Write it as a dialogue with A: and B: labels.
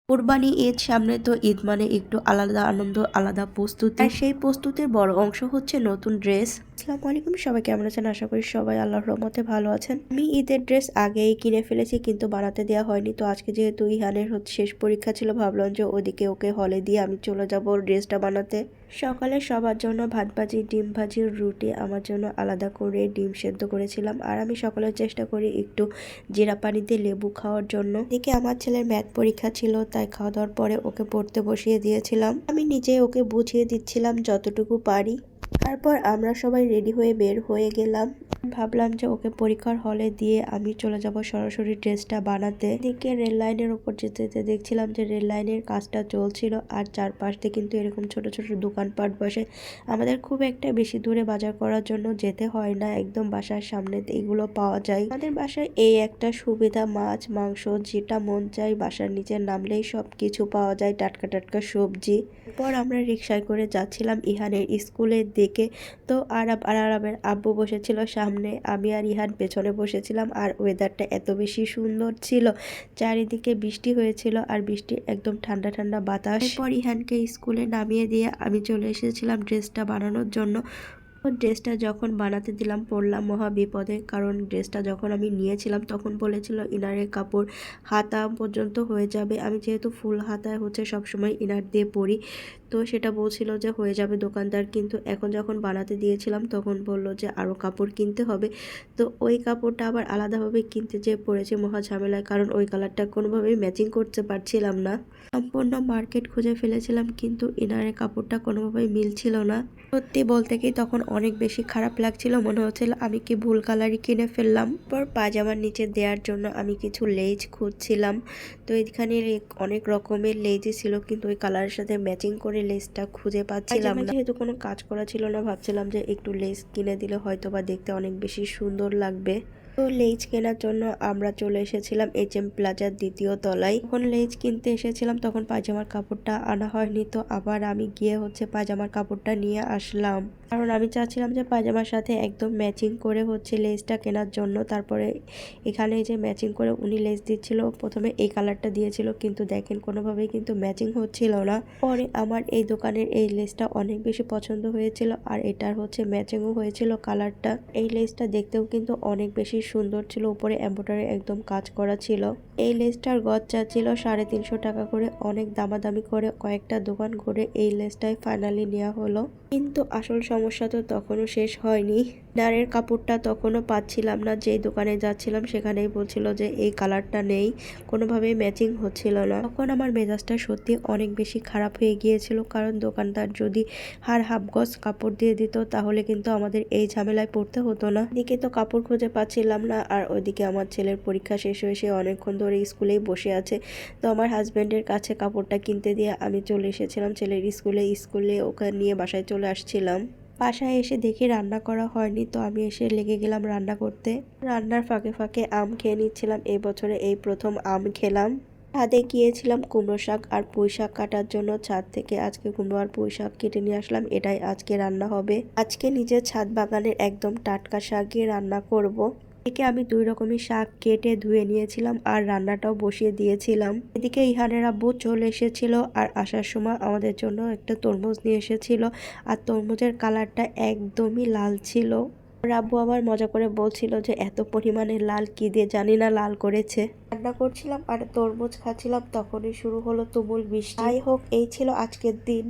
A: কোরবানি ঈদ সামনে, তো ঈদ মানে একটু আলাদা আনন্দ, আলাদা প্রস্তুতি। আর সেই প্রস্তুতির বড় অংশ হচ্ছে নতুন ড্রেস। আসসালামু আলাইকুম, সবাই কেমন আছেন? আশা করি সবাই আল্লাহর রহমতে ভালো আছেন। আমি ঈদের ড্রেস আগেই কিনে ফেলেছি, কিন্তু বানাতে দেওয়া হয়নি। তো আজকে যেহেতু ইহানের শেষ পরীক্ষা ছিল, ভাবলাম যে ওদিকে ওকে হলে দিয়ে আমি চলে যাব ড্রেসটা বানাতে। সকালে সবার জন্য ভাত ভাজি, ডিম ভাজি, রুটি, আমার জন্য আলাদা করে ডিম সেদ্ধ করেছিলাম। আর আমি সকালে চেষ্টা করি একটু জিরা পানিতে লেবু খাওয়ার জন্য। এদিকে আমার ছেলের ম্যাথ পরীক্ষা ছিল, তাই খাওয়া দাওয়ার পরে ওকে পড়তে বসিয়ে দিয়েছিলাম। আমি নিজে ওকে বুঝিয়ে দিচ্ছিলাম যতটুকু পারি। তারপর আমরা সবাই রেডি হয়ে বের হয়ে গেলাম। ভাবলাম যে ওকে পরীক্ষার হলে দিয়ে আমি চলে যাব সরাসরি ড্রেসটা বানাতে। এদিকে রেল লাইনের উপর যেতে যেতে দেখছিলাম যে রেল লাইনের কাজটা চলছিল, আর চারপাশ দিয়ে কিন্তু এরকম ছোট ছোট দোকানপাট বসে। আমাদের খুব একটা বেশি দূরে বাজার করার জন্য যেতে হয় না, একদম বাসার সামনে এগুলো পাওয়া যায়। আমাদের বাসায় এই একটা সুবিধা, মাছ মাংস যেটা মন চাই বাসার নিচে নামলেই সব কিছু পাওয়া যায়, টাটকা টাটকা সবজি। এরপর আমরা রিক্সায় করে যাচ্ছিলাম ইহানের স্কুলের দিকে। তো আরবের আব্বু বসেছিল সামনে, আমি আর ইহান পেছনে বসেছিলাম। আর ওয়েদারটা এত বেশি সুন্দর ছিল, চারিদিকে বৃষ্টি হয়েছিল, আর বৃষ্টি একদম ঠান্ডা ঠান্ডা বাতাস। এরপর ইহানকে স্কুলে নামিয়ে দিয়ে আমি চলে এসেছিলাম ড্রেসটা বানানোর জন্য। ড্রেসটা যখন বানাতে দিলাম পড়লাম মহা বিপদে, কারণ ড্রেসটা যখন আমি নিয়েছিলাম তখন বলেছিল ইনারের কাপড় হাতা পর্যন্ত হয়ে যাবে। আমি যেহেতু ফুল হাতায় সবসময় ইনার দিয়ে পরি, তো সেটা বলছিল যে হয়ে যাবে দোকানদার। কিন্তু এখন যখন বানাতে দিয়েছিলাম তখন বলল যে আরও কাপড় কিনতে হবে। তো ওই কাপড়টা আবার আলাদাভাবে কিনতে যেয়ে পড়েছে মহা ঝামেলায়, কারণ ওই কালারটা কোনোভাবেই ম্যাচিং করতে পারছিলাম না। সম্পূর্ণ মার্কেট খুঁজে ফেলেছিলাম, কিন্তু ইনারের কাপড়টা কোনোভাবেই মিলছিল না। সত্যি বলতে কি তখন অনেক বেশি খারাপ লাগছিল, মনে হচ্ছিল আমি কি ভুল কালারই কিনে ফেললাম। পর পাজামার নিচে দেওয়ার জন্য আমি কিছু লেজ খুঁজছিলাম। তো এখানে অনেক রকমের লেজই ছিল, কিন্তু ওই কালারের সাথে ম্যাচিং করে লেজটা খুঁজে পাচ্ছিলাম না। যেহেতু কোনো কাজ করা ছিল না, ভাবছিলাম যে একটু লেজ কিনে দিলে হয়তো বা দেখতে অনেক বেশি সুন্দর লাগবে। তো লেজ কেনার জন্য আমরা চলে এসেছিলাম HM প্লাজার দ্বিতীয় তলায়। যখন লেজ কিনতে এসেছিলাম তখন পায়জামার কাপড়টা আনা হয়নি, তো আবার আমি গিয়ে পায়জামার কাপড়টা নিয়ে আসলাম, কারণ আমি চাচ্ছিলাম যে পায়জামার সাথে একদম ম্যাচিং করে লেসটা কেনার জন্য। তারপরে এখানে যে ম্যাচিং করে উনি লেস দিচ্ছিল, প্রথমে এই কালারটা দিয়েছিল, কিন্তু দেখেন কোনোভাবেই কিন্তু ম্যাচিং হচ্ছিল না। পরে আমার এই দোকানের এই লেসটা অনেক বেশি পছন্দ হয়েছিল, আর এটার ম্যাচিংও হয়েছিল কালারটা। এই লেসটা দেখতেও কিন্তু অনেক বেশি সুন্দর ছিল, উপরে এমব্রয়ডারি একদম কাজ করা ছিল। এই লেসটার গজ ছিল 350 টাকা করে। অনেক দামাদামি করে কয়েকটা দোকান ঘুরে এই লেসটাই ফাইনালি নেওয়া হলো। কিন্তু আসল সমস্যা তো তখনও শেষ হয়নি। ইনারের কাপড়টা তখনও পাচ্ছিলাম না, যেই দোকানে যাচ্ছিলাম সেখানেই বলছিল যে এই কালারটা নেই, কোনোভাবেই ম্যাচিং হচ্ছিল না। তখন আমার মেজাজটা সত্যি অনেক বেশি খারাপ হয়ে গিয়েছিল, কারণ দোকানদার যদি হাফ গজ কাপড় দিয়ে দিত তাহলে কিন্তু আমাদের এই ঝামেলায় পড়তে হতো না। এদিকে তো কাপড় খুঁজে পাচ্ছিলাম না, আর ওইদিকে আমার ছেলের পরীক্ষা শেষ হয়ে সে অনেকক্ষণ ধরে স্কুলেই বসে আছে। তো আমার হাজব্যান্ডের কাছে কাপড়টা কিনতে দিয়ে আমি চলে এসেছিলাম ছেলের স্কুলে ওকে নিয়ে বাসায় চলে আসছিলাম। বাসায় এসে দেখি রান্না করা হয়নি, তো আমি এসে লেগে গেলাম রান্না করতে। রান্নার ফাঁকে ফাঁকে আম খেয়ে নিচ্ছিলাম, এই বছরে এই প্রথম আম খেলাম। ছাদে গিয়েছিলাম কুমড়ো শাক আর পুঁই শাক কাটার জন্য, ছাদ থেকে আজকে কুমড়ো আর পুঁই শাক কেটে নিয়ে আসলাম, এটাই আজকে রান্না হবে। আজকে নিজের ছাদ বাগানের একদম টাটকা শাকই রান্না করব। এদিকে আমি 2 রকমের শাক কেটে ধুয়ে নিয়েছিলাম আর রান্নাটাও বসিয়ে দিয়েছিলাম। এদিকে ইহানের আব্বু চলে এসেছিল, আর আসার সময় আমাদের জন্য একটা তরমুজ নিয়ে এসেছিল, আর তরমুজের কালারটা একদমই লাল ছিল। আব্বু আবার মজা করে বলছিল যে এত পরিমাণে লাল কি দিয়ে জানি না লাল করেছে। রান্না করছিলাম আর তরমুজ খাচ্ছিলাম, তখনই শুরু হলো তুমুল বৃষ্টি। যাই হোক, এই ছিল আজকের দিন।